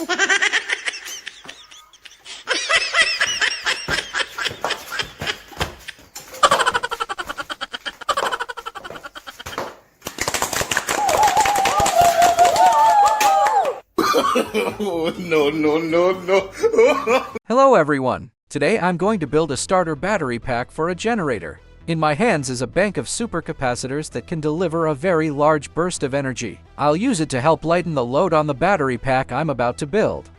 No. Hello everyone! Today I'm going to build a starter battery pack for a generator. In my hands is a bank of supercapacitors that can deliver a very large burst of energy. I'll use it to help lighten the load on the battery pack I'm about to build.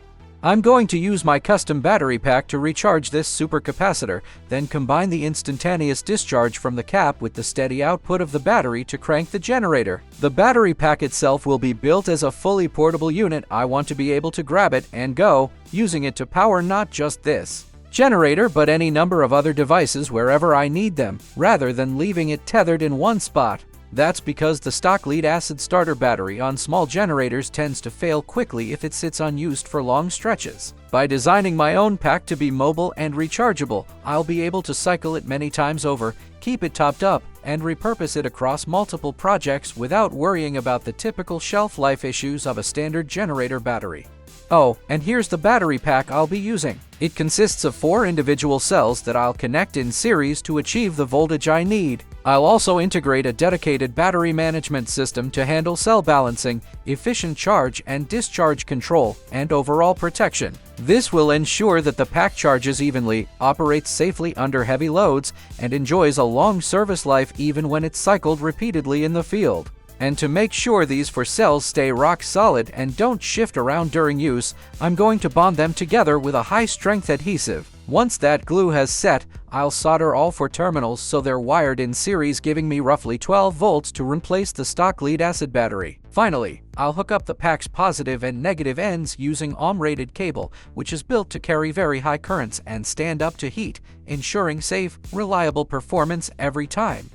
I'm going to use my custom battery pack to recharge this supercapacitor, then combine the instantaneous discharge from the cap with the steady output of the battery to crank the generator. The battery pack itself will be built as a fully portable unit. I want to be able to grab it and go, using it to power not just this generator but any number of other devices wherever I need them, rather than leaving it tethered in one spot. That's because the stock lead-acid starter battery on small generators tends to fail quickly if it sits unused for long stretches. By designing my own pack to be mobile and rechargeable, I'll be able to cycle it many times over, keep it topped up, and repurpose it across multiple projects without worrying about the typical shelf life issues of a standard generator battery. Oh, and here's the battery pack I'll be using. It consists of 4 individual cells that I'll connect in series to achieve the voltage I need. I'll also integrate a dedicated battery management system to handle cell balancing, efficient charge and discharge control, and overall protection. This will ensure that the pack charges evenly, operates safely under heavy loads, and enjoys a long service life even when it's cycled repeatedly in the field. And to make sure these 4 cells stay rock solid and don't shift around during use, I'm going to bond them together with a high-strength adhesive. Once that glue has set, I'll solder all 4 terminals so they're wired in series, giving me roughly 12 volts to replace the stock lead-acid battery. Finally, I'll hook up the pack's positive and negative ends using ohm-rated cable, which is built to carry very high currents and stand up to heat, ensuring safe, reliable performance every time.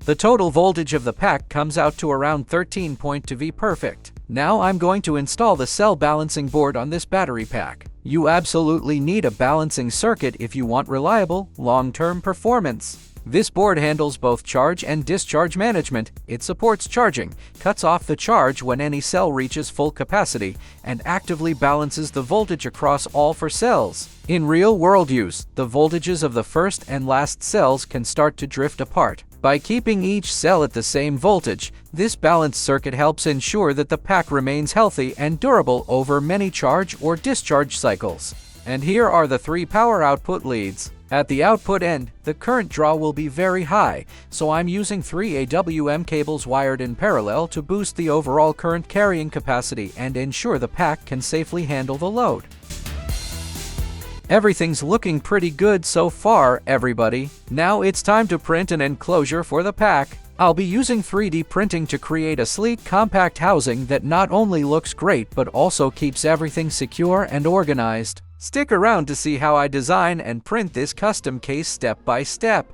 The total voltage of the pack comes out to around 13.2 V perfect. Now I'm going to install the cell balancing board on this battery pack. You absolutely need a balancing circuit if you want reliable, long-term performance. This board handles both charge and discharge management. It supports charging, cuts off the charge when any cell reaches full capacity, and actively balances the voltage across all 4 cells. In real-world use, the voltages of the first and last cells can start to drift apart. By keeping each cell at the same voltage, this balanced circuit helps ensure that the pack remains healthy and durable over many charge or discharge cycles. And here are the 3 power output leads. At the output end, the current draw will be very high, so I'm using 3 AWM cables wired in parallel to boost the overall current carrying capacity and ensure the pack can safely handle the load. Everything's looking pretty good so far, everybody. Now it's time to print an enclosure for the pack. I'll be using 3D printing to create a sleek, compact housing that not only looks great but also keeps everything secure and organized. Stick around to see how I design and print this custom case step by step.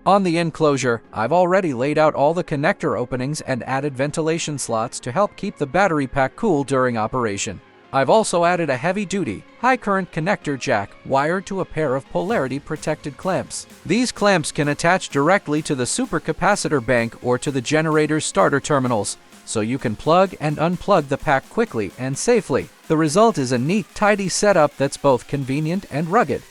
On the enclosure, I've already laid out all the connector openings and added ventilation slots to help keep the battery pack cool during operation. I've also added a heavy-duty, high-current connector jack wired to a pair of polarity-protected clamps. These clamps can attach directly to the supercapacitor bank or to the generator's starter terminals, so you can plug and unplug the pack quickly and safely. The result is a neat, tidy setup that's both convenient and rugged.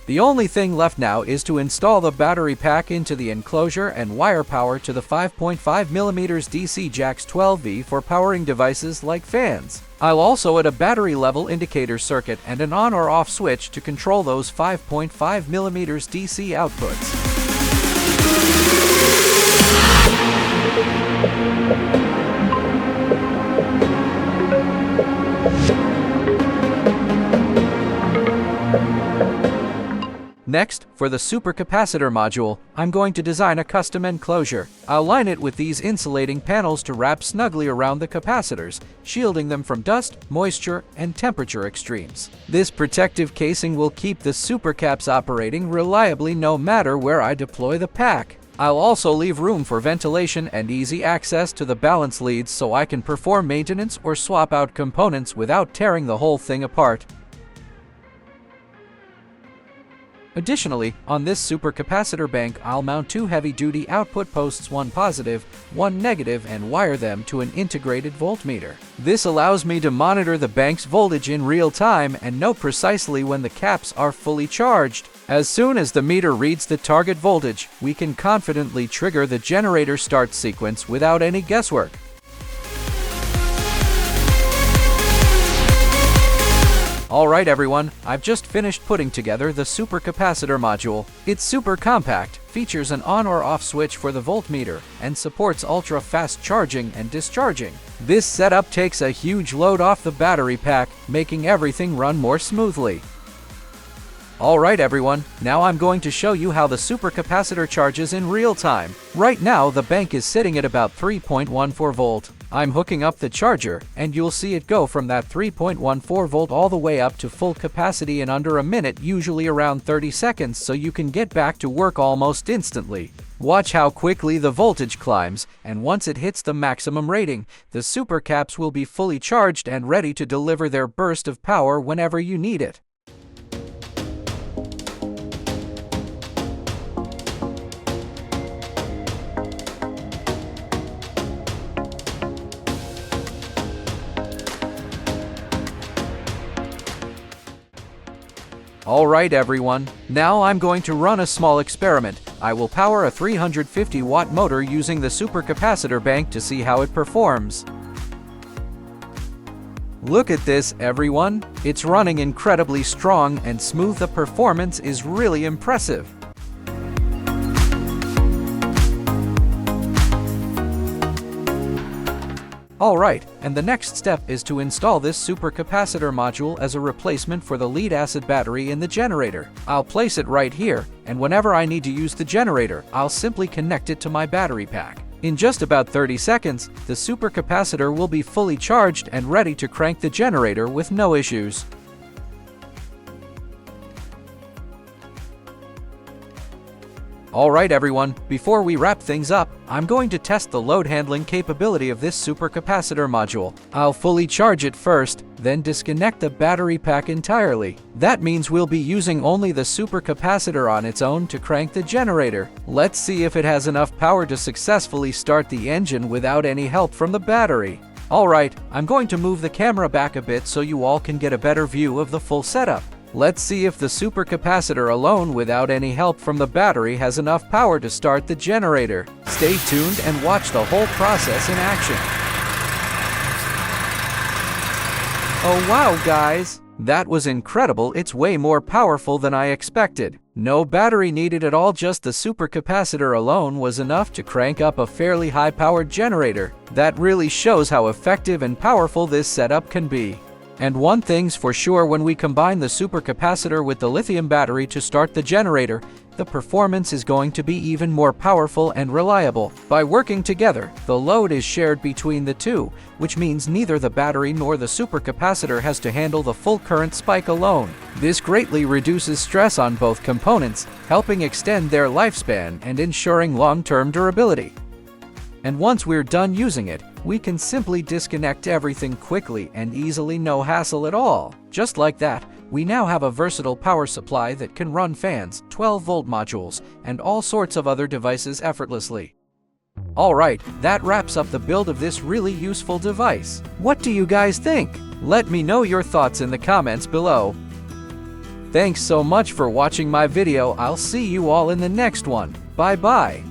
The only thing left now is to install the battery pack into the enclosure and wire power to the 5.5mm DC jacks 12V for powering devices like fans. I'll also add a battery level indicator circuit and an on or off switch to control those 5.5mm DC outputs. Next, for the supercapacitor module, I'm going to design a custom enclosure. I'll line it with these insulating panels to wrap snugly around the capacitors, shielding them from dust, moisture, and temperature extremes. This protective casing will keep the supercaps operating reliably no matter where I deploy the pack. I'll also leave room for ventilation and easy access to the balance leads so I can perform maintenance or swap out components without tearing the whole thing apart. Additionally, on this supercapacitor bank, I'll mount 2 heavy-duty output posts, one positive, one negative, and wire them to an integrated voltmeter. This allows me to monitor the bank's voltage in real time and know precisely when the caps are fully charged. As soon as the meter reads the target voltage, we can confidently trigger the generator start sequence without any guesswork. Alright everyone, I've just finished putting together the supercapacitor module. It's super compact, features an on or off switch for the voltmeter, and supports ultra-fast charging and discharging. This setup takes a huge load off the battery pack, making everything run more smoothly. Alright everyone, now I'm going to show you how the supercapacitor charges in real time. Right now the bank is sitting at about 3.14 volt. I'm hooking up the charger, and you'll see it go from that 3.14 volt all the way up to full capacity in under a minute, usually around 30 seconds, so you can get back to work almost instantly. Watch how quickly the voltage climbs, and once it hits the maximum rating, the supercaps will be fully charged and ready to deliver their burst of power whenever you need it. Alright everyone, now I'm going to run a small experiment. I will power a 350 watt motor using the supercapacitor bank to see how it performs. Look at this everyone, it's running incredibly strong and smooth. The performance is really impressive. Alright, and the next step is to install this supercapacitor module as a replacement for the lead-acid battery in the generator. I'll place it right here, and whenever I need to use the generator, I'll simply connect it to my battery pack. In just about 30 seconds, the supercapacitor will be fully charged and ready to crank the generator with no issues. Alright everyone, before we wrap things up, I'm going to test the load handling capability of this supercapacitor module. I'll fully charge it first, then disconnect the battery pack entirely. That means we'll be using only the supercapacitor on its own to crank the generator. Let's see if it has enough power to successfully start the engine without any help from the battery. Alright, I'm going to move the camera back a bit so you all can get a better view of the full setup. Let's see if the supercapacitor alone without any help from the battery has enough power to start the generator. Stay tuned and watch the whole process in action. Oh wow guys! That was incredible. It's way more powerful than I expected. No battery needed at all, just the supercapacitor alone was enough to crank up a fairly high-powered generator. That really shows how effective and powerful this setup can be. And one thing's for sure, when we combine the supercapacitor with the lithium battery to start the generator, the performance is going to be even more powerful and reliable. By working together, the load is shared between the two, which means neither the battery nor the supercapacitor has to handle the full current spike alone. This greatly reduces stress on both components, helping extend their lifespan and ensuring long-term durability. And once we're done using it, we can simply disconnect everything quickly and easily, no hassle at all. Just like that, we now have a versatile power supply that can run fans, 12-volt modules, and all sorts of other devices effortlessly. Alright, that wraps up the build of this really useful device. What do you guys think? Let me know your thoughts in the comments below. Thanks so much for watching my video. I'll see you all in the next one. Bye bye.